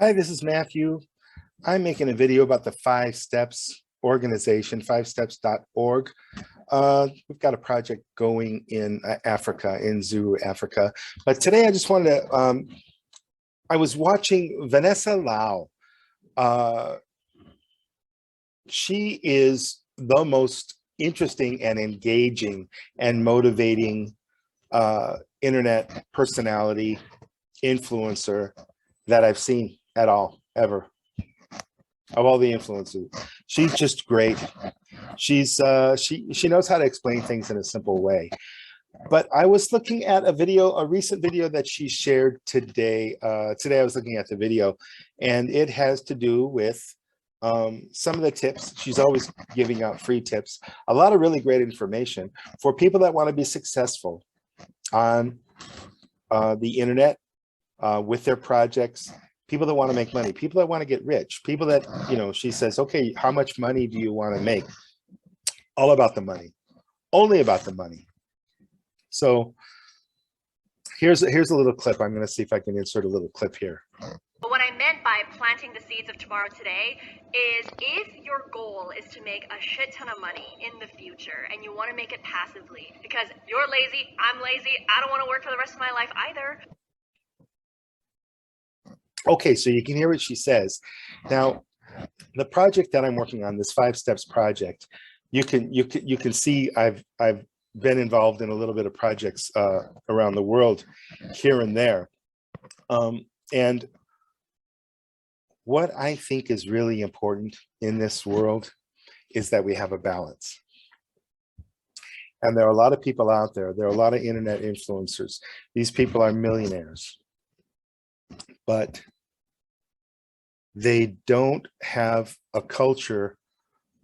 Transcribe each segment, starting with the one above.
Hi, this is Matthew. I'm making a video about the 5 Steps organization, 5steps.org. We've got a project going in Africa, in Zulu, Africa. But today I just wanted to, I was watching Vanessa Lau. She is the most interesting and engaging and motivating internet personality, influencer that I've seen at all, ever, of all the influencers. She's just great. She knows how to explain things in a simple way. But I was looking at a recent video that she shared today. Today I was looking at the video, and it has to do with some of the tips. She's always giving out free tips, a lot of really great information for people that want to be successful on the internet, with their projects, people that want to make money, people that want to get rich, people that, she says, okay, how much money do you want to make? All about the money, only about the money. So here's a little clip. I'm going to see if I can insert a little clip here. But what I meant by planting the seeds of tomorrow today is if your goal is to make a shit ton of money in the future and you want to make it passively because you're lazy, I'm lazy, I don't want to work for the rest of my life either. Okay, so you can hear what she says. Now, the project that I'm working on, this 5 Steps project, you can see I've been involved in a little bit of projects around the world, here and there, and what I think is really important in this world is that we have a balance. And there are a lot of people out there. There are a lot of internet influencers. These people are millionaires, but they don't have a culture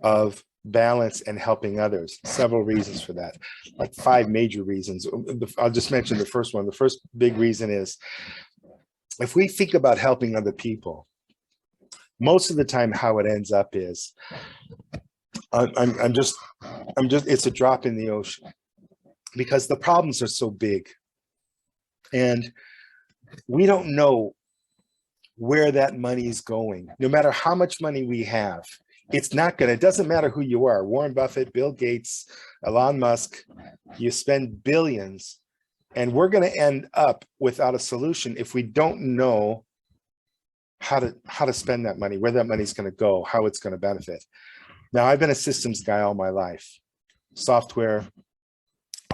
of balance and helping others. Several reasons for that, like 5 major reasons. I'll just mention the first one. The first big reason is if we think about helping other people, most of the time how it ends up is it's a drop in the ocean, because the problems are so big and we don't know where that money is going. No matter how much money we have, it doesn't matter who you are, Warren Buffett, Bill Gates, Elon Musk, you spend billions, and we're going to end up without a solution if we don't know how to spend that money, where that money is going to go, how it's going to benefit. Now, I've been a systems guy all my life, software,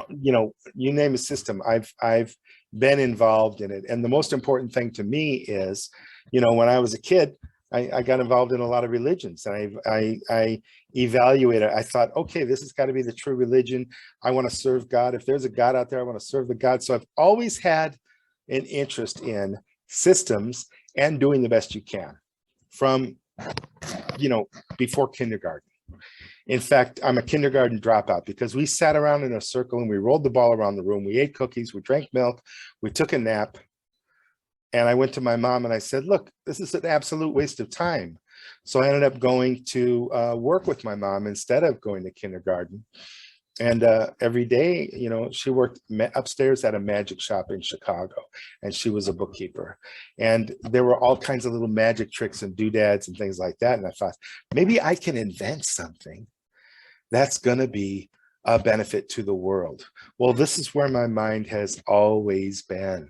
you name a system, I've been involved in it. And the most important thing to me is, when I was a kid, I got involved in a lot of religions, and I evaluated. I thought, okay, this has got to be the true religion. I want to serve God. If there's a God out there, I want to serve the God. So I've always had an interest in systems and doing the best you can from, before kindergarten. In fact, I'm a kindergarten dropout because we sat around in a circle and we rolled the ball around the room. We ate cookies, we drank milk, we took a nap. And I went to my mom and I said, look, this is an absolute waste of time. So I ended up going to work with my mom instead of going to kindergarten. And every day, she worked upstairs at a magic shop in Chicago, and she was a bookkeeper. And there were all kinds of little magic tricks and doodads and things like that. And I thought, maybe I can invent something that's going to be a benefit to the world. Well, this is where my mind has always been.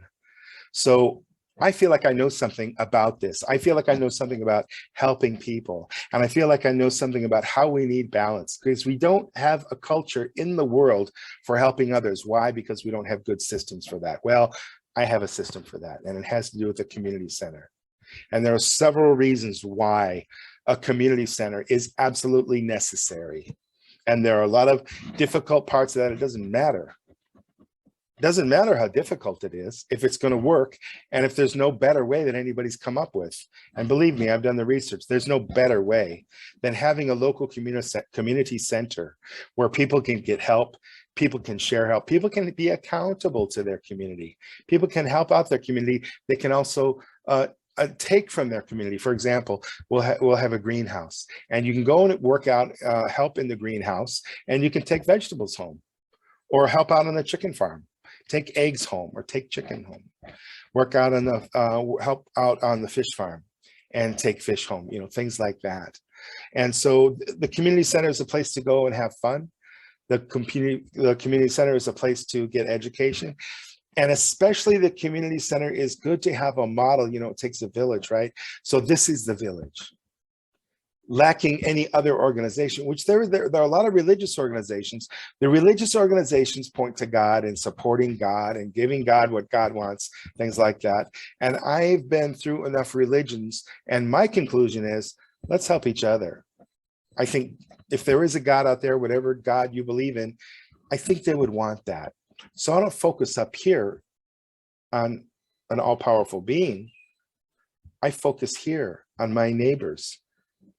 So I feel like I know something about this. I feel like I know something about helping people. And I feel like I know something about how we need balance, because we don't have a culture in the world for helping others. Why? Because we don't have good systems for that. Well, I have a system for that, and it has to do with the community center. And there are several reasons why a community center is absolutely necessary. And there are a lot of difficult parts of that. It doesn't matter. Doesn't matter how difficult it is if it's going to work, and if there's no better way that anybody's come up with. And believe me, I've done the research. There's no better way than having a local community center where people can get help, people can share help, people can be accountable to their community, people can help out their community. They can also take from their community. For example, we'll have a greenhouse, and you can go and work out, help in the greenhouse, and you can take vegetables home, or help out on the chicken farm. Take eggs home or take chicken home. Work out on the help out on the fish farm. and take fish home, things like that. And so the community center is a place to go and have fun. The community center is a place to get education. And especially the community center is good to have a model, it takes a village, right? So this is the village. Lacking any other organization, which there are a lot of religious organizations. The religious organizations point to God and supporting God and giving God what God wants, things like that. And I've been through enough religions, and my conclusion is, let's help each other. I think if there is a God out there, whatever God you believe in, I think they would want that. So I don't focus up here on an all-powerful being. I focus here on my neighbors,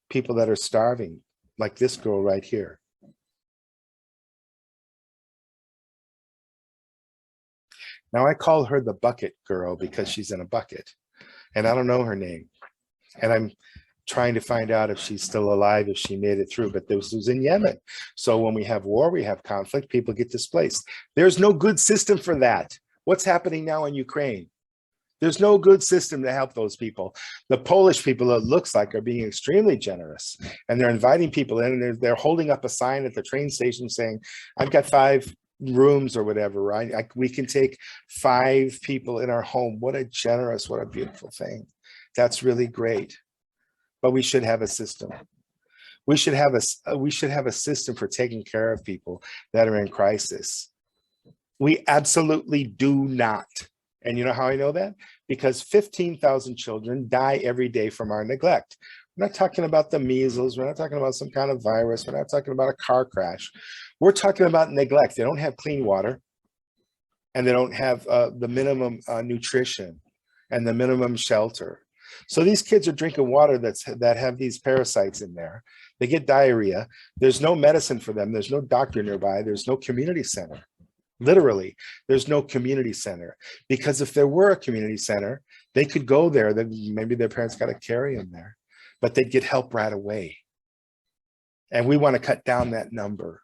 people that are starving, like this girl right here. Now I call her the bucket girl because she's in a bucket, and I don't know her name. And I'm trying to find out if she's still alive, if she made it through, but this was in Yemen. So when we have war, we have conflict, people get displaced. There's no good system for that. What's happening now in Ukraine? There's no good system to help those people. The Polish people, it looks like, are being extremely generous, and they're inviting people in, and they're holding up a sign at the train station saying, I've got 5 rooms or whatever, right? We can take 5 people in our home. What a generous, what a beautiful thing. That's really great. But we should have a system. We should have a system for taking care of people that are in crisis. We absolutely do not. And you know how I know that? Because 15,000 children die every day from our neglect. We're not talking about the measles. We're not talking about some kind of virus. We're not talking about a car crash. We're talking about neglect. They don't have clean water, and they don't have the minimum nutrition and the minimum shelter. So these kids are drinking water that have these parasites in there. They get diarrhea. There's no medicine for them. There's no doctor nearby. There's no community center. Literally, there's no community center, because if there were a community center, they could go there. Then maybe their parents got to carry them there, but they'd get help right away. And we want to cut down that number,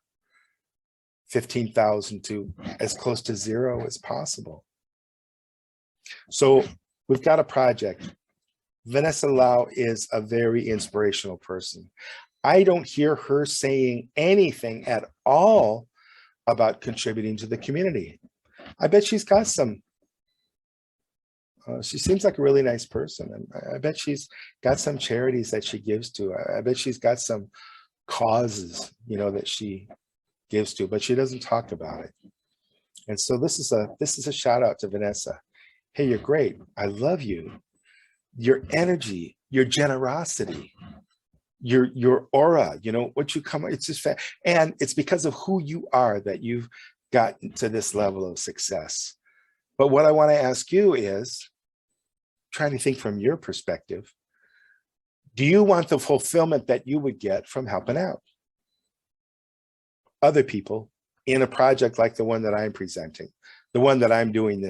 15,000, to as close to 0 as possible. So we've got a project. Vanessa Lau is a very inspirational person. I don't hear her saying anything at all about contributing to the community. I bet she's got some, she seems like a really nice person. And I bet she's got some charities that she gives to. I bet she's got some causes, that she gives to, but she doesn't talk about it. And so this is a shout out to Vanessa. Hey, you're great. I love you. Your energy, your generosity, your aura, what you come, it's just and it's because of who you are that you've gotten to this level of success. But what I want to ask you is, trying to think from your perspective, do you want the fulfillment that you would get from helping out other people in a project like the one that I'm presenting, the one that I'm doing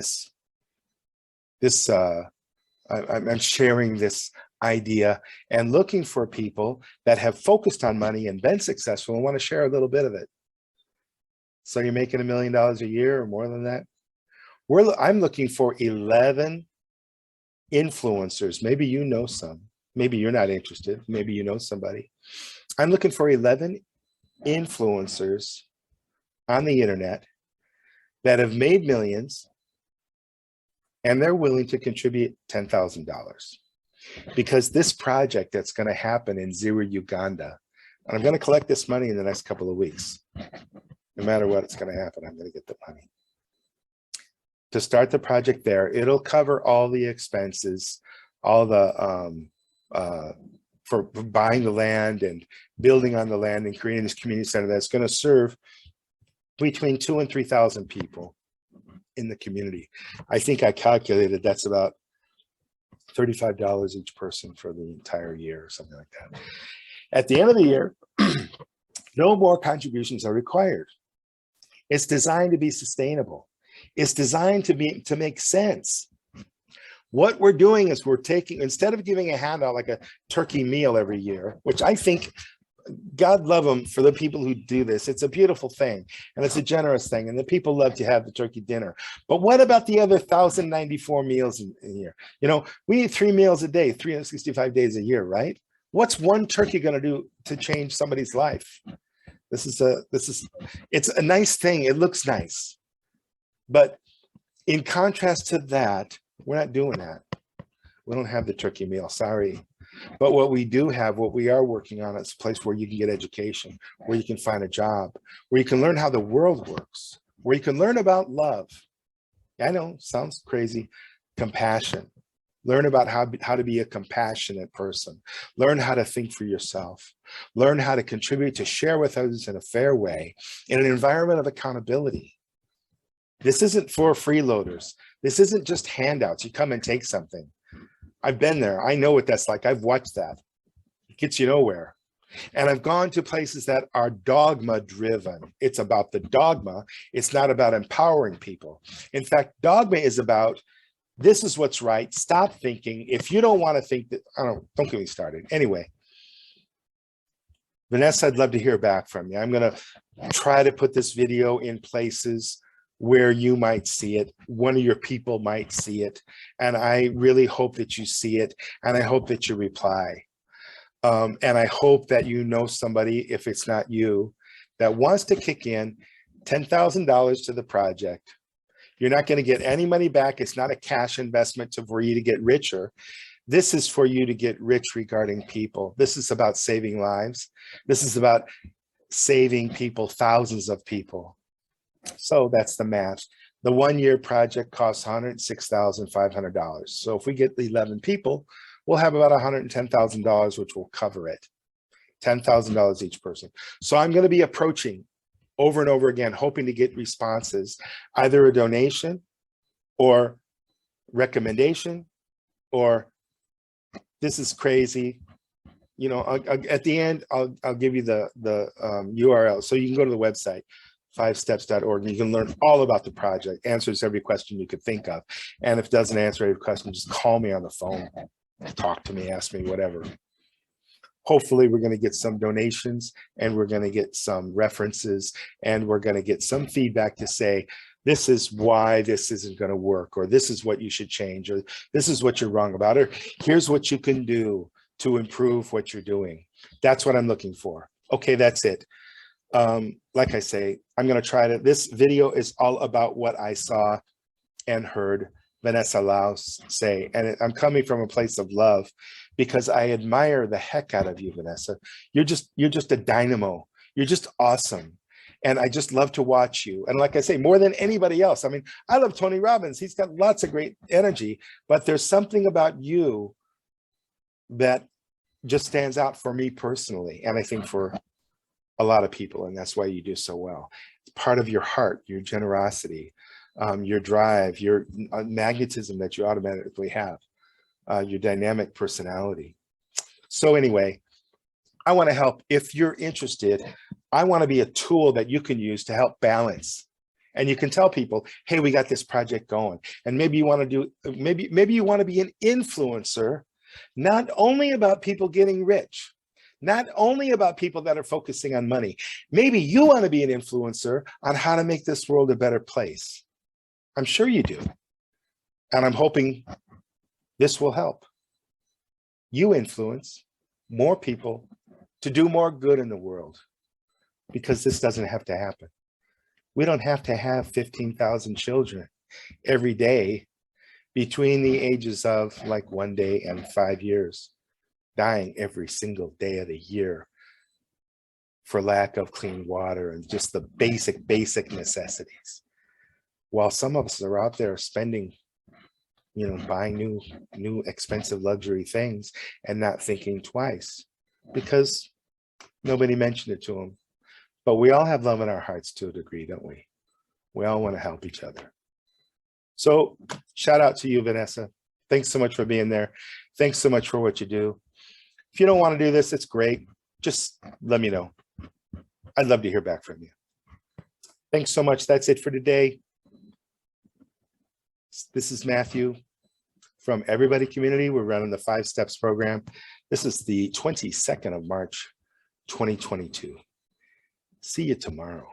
I'm sharing this idea and looking for people that have focused on money and been successful and want to share a little bit of it. So you're making $1 million a year or more than that. I'm looking for 11 influencers. Maybe you know some. Maybe you're not interested. Maybe you know somebody. I'm looking for 11 influencers on the internet that have made millions, and they're willing to contribute $10,000. Because this project that's going to happen in Zira, Uganda, and I'm going to collect this money in the next couple of weeks. No matter what, it's going to happen. I'm going to get the money. To start the project there, it'll cover all the expenses, all the for buying the land and building on the land and creating this community center that's going to serve between 2,000 and 3,000 people in the community. I think I calculated that's about $35 each person for the entire year or something like that. At the end of the year, no more contributions are required. It's designed to be sustainable. It's designed to make sense. What we're doing is we're taking, instead of giving a handout like a turkey meal every year, which I think God love them for the people who do this. It's a beautiful thing and it's a generous thing. And the people love to have the turkey dinner. But what about the other 1,094 meals in a year? You know, we eat 3 meals a day, 365 days a year, right? What's one turkey going to do to change somebody's life? It's a nice thing. It looks nice. But in contrast to that, we're not doing that. We don't have the turkey meal, sorry. But what we do have, what we are working on, is a place where you can get education, where you can find a job, where you can learn how the world works, where you can learn about love. I know, sounds crazy. Compassion. Learn about how to be a compassionate person. Learn how to think for yourself. Learn how to contribute, to share with others in a fair way, in an environment of accountability. This isn't for freeloaders. This isn't just handouts. You come and take something. I've been there. I know what that's like. I've watched that. It gets you nowhere. And I've gone to places that are dogma driven. It's about the dogma. It's not about empowering people. In fact, dogma is about, this is what's right. Stop thinking. If you don't want to think that, don't get me started. Anyway, Vanessa, I'd love to hear back from you. I'm going to try to put this video in places where you might see it, one of your people might see it. And I really hope that you see it. And I hope that you reply. And I hope that you know somebody, if it's not you, that wants to kick in $10,000 to the project. You're not going to get any money back. It's not a cash investment for you to get richer. This is for you to get rich regarding people. This is about saving lives. This is about saving people, thousands of people. So that's the math. The 1-year project costs $106,500. So if we get the 11 people, we'll have about $110,000, which will cover it. $10,000 each person. So I'm going to be approaching over and over again, hoping to get responses, either a donation or recommendation, or this is crazy. You know, at the end, I'll give you the URL. So you can go to the website, 5steps.org, and you can learn all about the project, answers every question you could think of. And if it doesn't answer every question, just call me on the phone, talk to me, ask me, whatever. Hopefully we're going to get some donations, and we're going to get some references, and we're going to get some feedback to say, this is why this isn't going to work, or this is what you should change, or this is what you're wrong about, or here's what you can do to improve what you're doing. That's what I'm looking for. Okay, that's it. Like I say, I'm going to try to, this video is all about what I saw and heard Vanessa Lau say, and I'm coming from a place of love because I admire the heck out of you, Vanessa. You're just a dynamo. You're just awesome. And I just love to watch you. And like I say, more than anybody else, I mean, I love Tony Robbins. He's got lots of great energy, but there's something about you that just stands out for me personally. And I think for a lot of people, and that's why you do so well. It's part of your heart, your generosity, your drive, your magnetism that you automatically have, your dynamic personality. So anyway, I want to help. If you're interested, I want to be a tool that you can use to help balance. And you can tell people, hey, we got this project going. And maybe you want to do, maybe you want to be an influencer, not only about people getting rich, not only about people that are focusing on money. Maybe you want to be an influencer on how to make this world a better place. I'm sure you do. And I'm hoping this will help you influence more people to do more good in the world, because this doesn't have to happen. We don't have to have 15,000 children every day between the ages of like 1 day and 5 years, dying every single day of the year for lack of clean water and just the basic necessities. While some of us are out there spending, you know, buying new expensive luxury things and not thinking twice because nobody mentioned it to them. But we all have love in our hearts to a degree, don't we? We all want to help each other. So shout out to you, Vanessa. Thanks so much for being there. Thanks so much for what you do. If you don't want to do this, it's great. Just let me know. I'd love to hear back from you. Thanks so much. That's it for today. This is Matthew from Everybody Community. We're running the 5 Steps program. This is the 22nd of March, 2022. See you tomorrow.